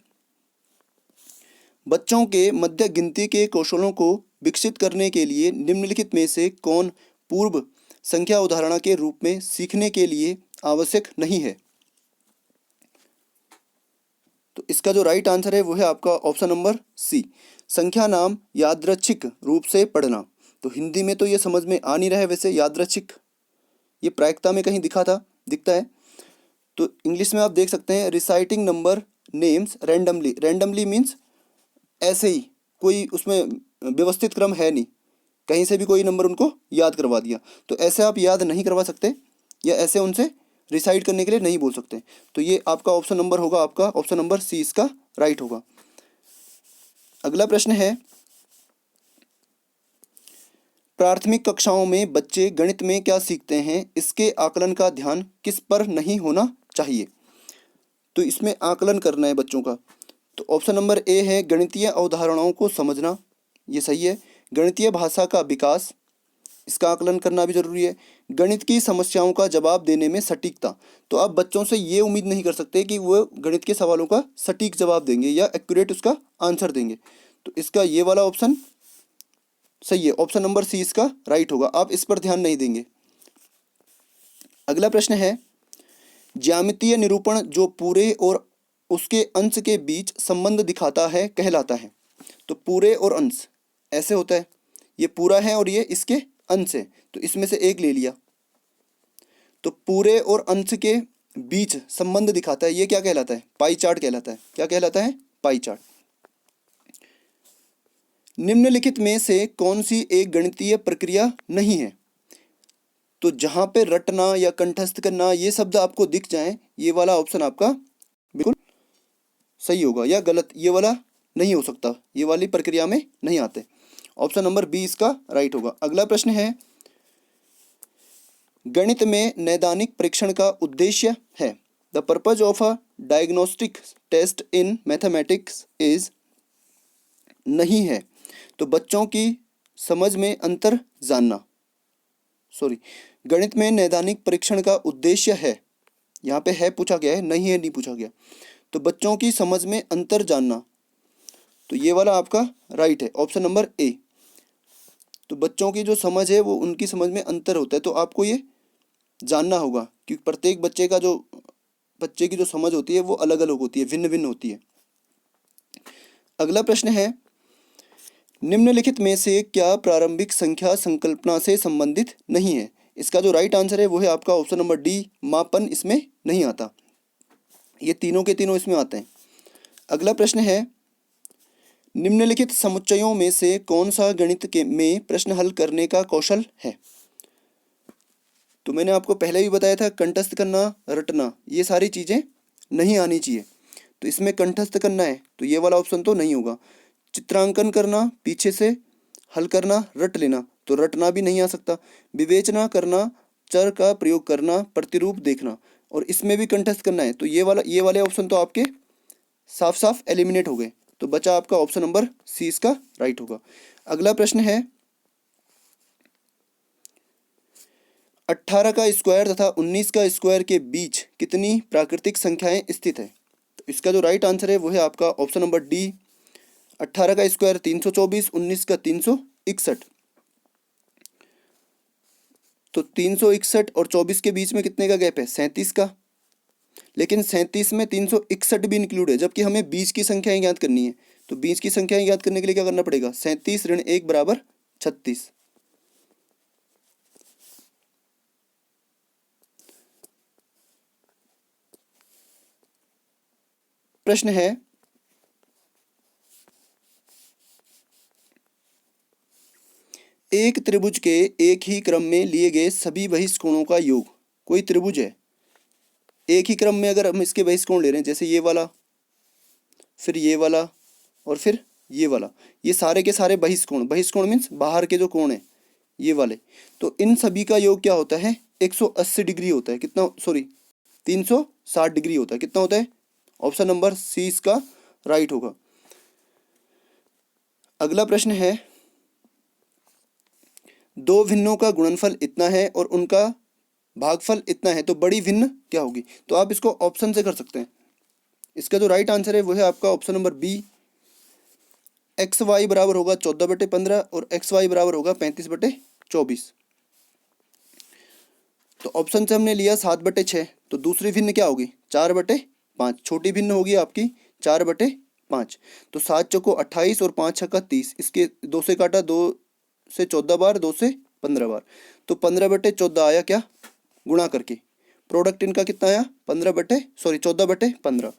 बच्चों के मध्य गिनती के कौशलों को विकसित करने के लिए निम्नलिखित में से कौन पूर्व संख्या उदाहरण के रूप में सीखने के लिए आवश्यक नहीं है। तो इसका जो राइट आंसर है वो है आपका ऑप्शन नंबर सी, संख्या नाम यादृच्छिक रूप से पढ़ना। तो हिंदी में तो ये समझ में आ नहीं रहा है वैसे, यादृच्छिक ये प्रायिकता में कहीं दिखता है। तो इंग्लिश में आप देख सकते हैं reciting number names randomly, randomly means ऐसे ही, कोई उसमें व्यवस्थित क्रम है नहीं, कहीं से भी कोई नंबर उनको याद करवा दिया। तो ऐसे आप याद नहीं करवा सकते, या ऐसे उनसे रिसाइट करने के लिए नहीं बोल सकते। तो ये आपका ऑप्शन नंबर होगा, आपका ऑप्शन नंबर सी इसका राइट होगा। अगला प्रश्न है प्राथमिक कक्षाओं में बच्चे गणित में क्या सीखते हैं, इसके आकलन का ध्यान किस पर नहीं होना चाहिए। तो इसमें आकलन करना है बच्चों का, तो ऑप्शन नंबर ए है गणितीय अवधारणाओं को समझना, ये सही है। गणितीय भाषा का विकास, इसका आकलन करना भी जरूरी है। गणित की समस्याओं का जवाब देने में सटीकता, तो आप बच्चों से ये उम्मीद नहीं कर सकते कि वो गणित के सवालों का सटीक जवाब देंगे या एक्यूरेट उसका आंसर देंगे। तो इसका ये वाला ऑप्शन सही है, ऑप्शन नंबर सी इसका राइट होगा, आप इस पर ध्यान नहीं देंगे। अगला प्रश्न है ज्यामितीय निरूपण जो पूरे और उसके अंश के बीच संबंध दिखाता है कहलाता है। तो पूरे और अंश ऐसे होता है, ये पूरा है और ये इसके अंश है, तो इसमें से एक ले लिया, तो पूरे और अंश के बीच संबंध दिखाता है, ये क्या कहलाता है, पाई चार्ट कहलाता है। क्या कहलाता है, पाई चार्ट। निम्नलिखित में से कौन सी एक गणितीय प्रक्रिया नहीं है। तो जहां पे रटना या कंठस्थ करना ये शब्द आपको दिख जाए, ये वाला ऑप्शन आपका बिल्कुल सही होगा, या गलत ये वाला नहीं हो सकता, ये वाली प्रक्रिया में नहीं आते। ऑप्शन नंबर बी इसका राइट होगा। अगला प्रश्न है गणित में नैदानिक परीक्षण का उद्देश्य है। The purpose of a diagnostic test in mathematics is, नहीं है। तो बच्चों की समझ में अंतर जानना, सॉरी, गणित में नैदानिक परीक्षण का उद्देश्य है, यहाँ पे है पूछा गया है, नहीं है नहीं पूछा गया। तो बच्चों की समझ में अंतर जानना, तो ये वाला आपका राइट है, ऑप्शन नंबर ए। तो बच्चों की जो समझ है वो उनकी समझ में अंतर होता है, तो आपको ये जानना होगा कि प्रत्येक बच्चे की जो समझ होती है वो अलग अलग होती है, भिन्न भिन्न होती है। अगला प्रश्न है निम्नलिखित में से क्या प्रारंभिक संख्या संकल्पना से संबंधित नहीं है। इसका जो राइट आंसर है वो है आपका ऑप्शन नंबर डी, मापन इसमें नहीं आता, ये तीनों के तीनों इसमें आते हैं। अगला प्रश्न है निम्नलिखित समुच्चयों में से कौन सा गणित में प्रश्न हल करने का कौशल है। तो मैंने आपको पहले भी बताया था कंठस्थ करना, रटना, ये सारी चीज़ें नहीं आनी चाहिए। तो इसमें कंठस्थ करना है तो ये वाला ऑप्शन तो नहीं होगा। चित्रांकन करना, पीछे से हल करना, रट लेना, तो रटना भी नहीं आ सकता। विवेचना करना, चर का प्रयोग करना, प्रतिरूप देखना, और इसमें भी कंठस्थ करना है तो ये वाले ऑप्शन तो आपके साफ साफ एलिमिनेट हो गए। तो बचा आपका ऑप्शन नंबर सी इसका राइट होगा। अगला प्रश्न है 18 का स्क्वायर तथा 19 का स्क्वायर के बीच कितनी प्राकृतिक संख्याएं स्थित है। तो इसका जो राइट आंसर है वो है आपका ऑप्शन नंबर डी। 18 का स्क्वायर 324, 19 का 361। तो 361 और 24 के बीच में कितने का गैप है, 37 का। लेकिन 37 में 361 भी इंक्लूड है, जबकि हमें बीच की संख्याएं ज्ञात करनी है। तो बीच की संख्याएं ज्ञात करने के लिए क्या करना पड़ेगा, 37 ऋण 1 बराबर 36। प्रश्न है एक त्रिभुज के एक ही क्रम में लिए गए सभी बहिष्कोणों का योग। कोई त्रिभुज है, एक ही क्रम में अगर हम इसके बहिष्कोण ले रहे हैं, जैसे ये वाला, फिर ये वाला, और फिर ये वाला, ये सारे के सारे बहिष्कोण, बहिष्कोण मीन्स बाहर के जो कोण है ये वाले, तो इन सभी का योग क्या होता है, 180 डिग्री होता है। कितना, सॉरी 360 डिग्री होता है। कितना होता है, ऑप्शन नंबर सी इसका राइट होगा। अगला प्रश्न है दो भिन्नों का गुणनफल इतना है और उनका भागफल इतना है, तो बड़ी भिन्न क्या होगी। तो आप इसको ऑप्शन से कर सकते हैं। इसका जो राइट आंसर है वो है आपका option number B. X Y बराबर होगा 14/15 और एक्स वाई बराबर होगा 35/24। तो ऑप्शन से हमने लिया 7/6, तो दूसरी भिन्न क्या होगी, 4/5। छोटी भिन्न होगी आपकी 4/5। तो 7 चौको 28 और 5 छक्का 30, इसके 2 से काटा, 2 से 14 बार, 2 से 15 बार, तो 15/14 आया क्या, गुणा करके। प्रोडक्ट इनका कितना आया, 14/15,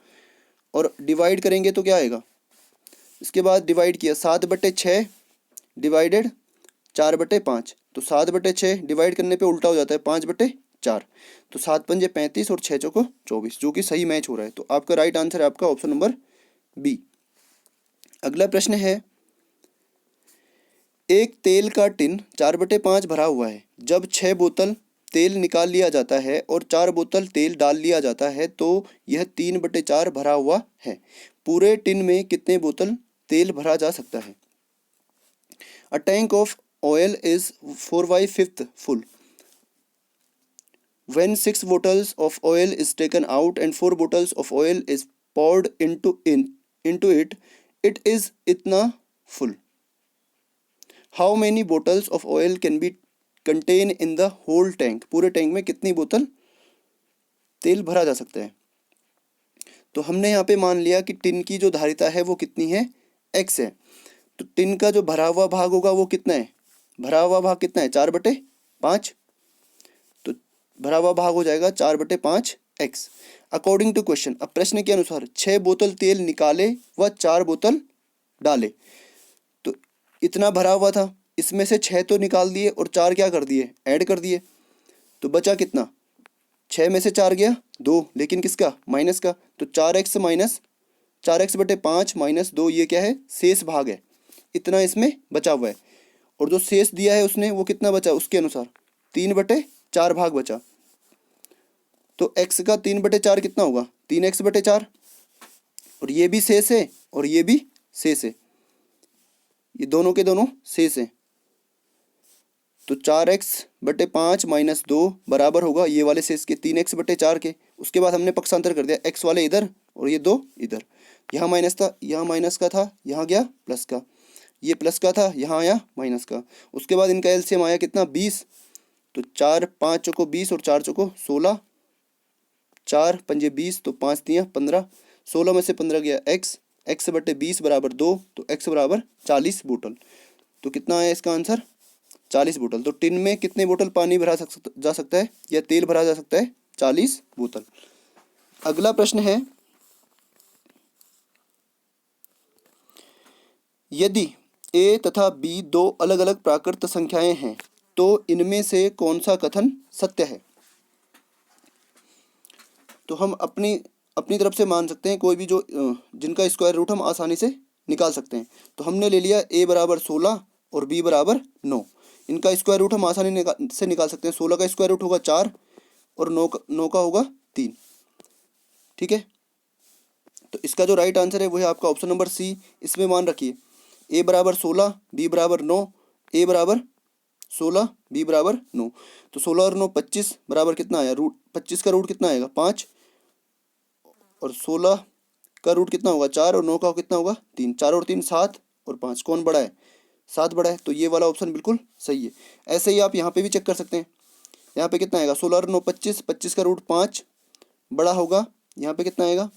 और डिवाइड करेंगे तो क्या आएगा। इसके बाद डिवाइड किया, 7/6 डिवाइडेड 4/5, तो 7/6 डिवाइड करने पे उल्टा हो जाता है 5/4। तो 7 पंजे 35 और 6 चौको 24, जो कि सही मैच हो रहा है। तो आपका राइट आंसर है आपका ऑप्शन नंबर बी। अगला प्रश्न है एक तेल का टिन 4/5 भरा हुआ है। जब 6 बोतल तेल निकाल लिया जाता है और 4 बोतल तेल डाल लिया जाता है तो यह 3/4 भरा हुआ है। पूरे टिन में कितने बोतल तेल भरा जा सकता है। A tank of oil is 4/5 full. When 6 bottles of oil is taken out and 4 bottles of oil is poured into it, it is itna full. How many bottles of oil can be contained in the whole tank? पूरे टैंक में कितनी बोतल तेल भरा जा सकता है। तो हमने यहाँ पे मान लिया कि टिन की जो धारिता है वो कितनी है, x है। तो टिन का जो भरा हुआ भाग होगा वो कितना है, भरा हुआ भाग कितना है, 4/5। तो भरा हुआ भाग हो जाएगा 4/5 x। अकॉर्डिंग टू क्वेश्चन, अब प्रश्न के अनुसार 6 बोतल तेल निकाले व 4 बोतल डाले, तो इतना भरा हुआ था, इसमें से 6 तो निकाल दिए और 4 क्या कर दिए, ऐड कर दिए। तो बचा कितना, 6 में से 4 गया 2, लेकिन किसका, माइनस का। तो 4x माइनस 4x/5 माइनस 2, ये क्या है, शेष भाग है। इतना इसमें बचा हुआ है, और जो शेष दिया है उसने वो कितना बचा, उसके अनुसार 3/4 भाग बचा। तो x का 3/4 कितना होगा, 3x/4, और ये भी शेष है और ये भी शेष है, ये दोनों के दोनों शेष हैं। तो 4x/5 माइनस 2 बराबर होगा ये वाले शेष के 3x/4 के। उसके बाद हमने पक्षांतर कर दिया, x वाले इधर और ये 2 इधर। यहाँ माइनस था, यहाँ माइनस का था, यहाँ गया प्लस का, ये प्लस का था, यहाँ आया माइनस का। उसके बाद इनका एलसीएम आया कितना, 20। तो 4 5 चौको 20 और 4 चौको 16, 4 पंजे 20, तो 5 दिया 15, 16 में से 15 गया x/20 बराबर 2, तो x बराबर 40 बोतल। तो कितना आया इसका आंसर, 40 बोतल। तो टिन में कितने बोतल पानी भरा जा सकता है या तेल भरा जा सकता है, 40 बोतल। अगला प्रश्न है यदि a तथा b दो अलग अलग प्राकृत संख्याएं हैं तो इनमें से कौन सा कथन सत्य है। तो हम अपनी अपनी तरफ से मान सकते हैं कोई भी जो जिनका स्क्वायर रूट हम आसानी से निकाल सकते हैं। तो हमने ले लिया a बराबर 16 और b बराबर 9। इनका स्क्वायर रूट हम आसानी से निकाल सकते हैं। 16 का स्क्वायर रूट होगा 4 और 9 का होगा 3। ठीक है, तो इसका जो राइट आंसर है वो है आपका ऑप्शन नंबर सी। इसमें मान रखिए a बराबर 16, b बराबर 9, a बराबर 16, b बराबर 9। तो 16 और 9 25 बराबर कितना आया, रूट 25 का रूट कितना आएगा 5, और 16 का रूट कितना होगा 4, और 9 का कितना होगा 3। 4 और 3 7, और 5 कौन बड़ा है, 7 बड़ा है। तो ये वाला ऑप्शन बिल्कुल सही है। ऐसे ही आप यहाँ पे भी चेक कर सकते हैं। यहाँ पे कितना आएगा 16 और 9 25, 25 का रूट 5 बड़ा होगा। यहाँ पे कितना आएगा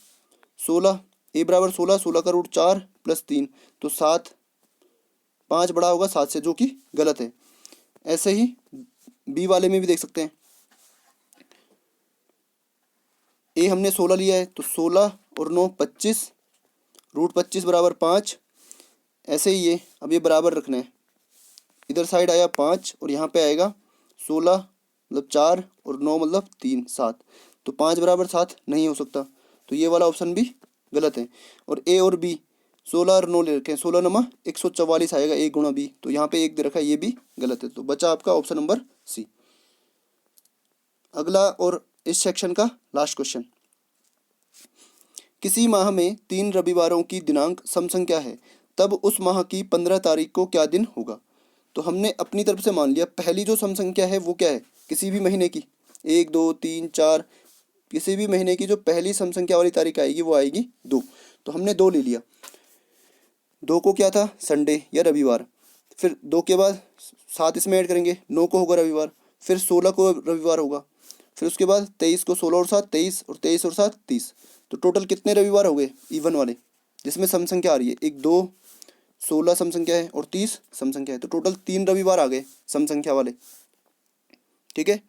16, ए बराबर 16, 16 का रूट 4 प्लस 3, तो 7, 5 बड़ा होगा 7 से, जो कि गलत है। ऐसे ही बी वाले में भी देख सकते हैं। ए हमने 16 लिया है, तो 16 और 9 25, रूट 25 बराबर 5। ऐसे ही ये अब ये बराबर रखना है। इधर साइड आया 5 और यहाँ पे आएगा 16 मतलब 4 और 9 मतलब 3 7। तो 5 बराबर 7 नहीं हो सकता, तो ये वाला ऑप्शन भी गलत है। और ए और बी 16 और 9 ले रखे हैं, 16 नमा 144 आएगा ए गुणा बी, तो यहाँ पे 1 दे रखा है, ये भी गलत है। तो बचा आपका ऑप्शन नंबर सी। अगला और इस सेक्शन का लास्ट क्वेश्चन। किसी माह में 3 रविवारों की दिनांक समसंख्या है, तब उस माह की 15 तारीख को क्या दिन होगा। तो हमने अपनी तरफ से मान लिया पहली जो समसंख्या है वो क्या है, किसी भी महीने की 1 2 3 4, किसी भी महीने की जो पहली समसंख्या वाली तारीख आएगी वो आएगी 2। तो हमने 2 ले लिया। 2 को क्या था संडे या रविवार, फिर 2 के बाद 7 इसमें ऐड करेंगे, 9 को होगा रविवार, फिर 16 को रविवार होगा, फिर उसके बाद 23 को, 16 और 7 23, और 23 और 7 30। तो टोटल कितने रविवार हो गए इवन वाले, जिसमें सम संख्या आ रही है, 1 2 16 सम संख्या है और 30 सम संख्या है। तो टोटल 3 रविवार आ गए सम संख्या वाले। ठीक है,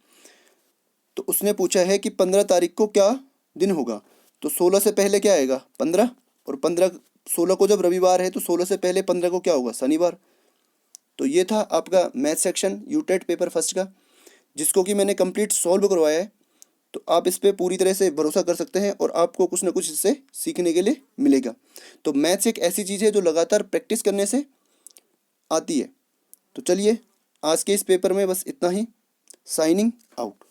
तो उसने पूछा है कि 15 तारीख को क्या दिन होगा। तो 16 से पहले क्या आएगा 15, और 15 16 को जब रविवार है तो 16 से पहले 15 को क्या होगा शनिवार। तो ये था आपका math section UTET paper first का, जिसको कि मैंने कंप्लीट सॉल्व करवाया है। तो आप इस पे पूरी तरह से भरोसा कर सकते हैं और आपको कुछ ना कुछ इससे सीखने के लिए मिलेगा। तो मैथ्स एक ऐसी चीज़ है जो लगातार प्रैक्टिस करने से आती है। तो चलिए आज के इस पेपर में बस इतना ही। Signing out.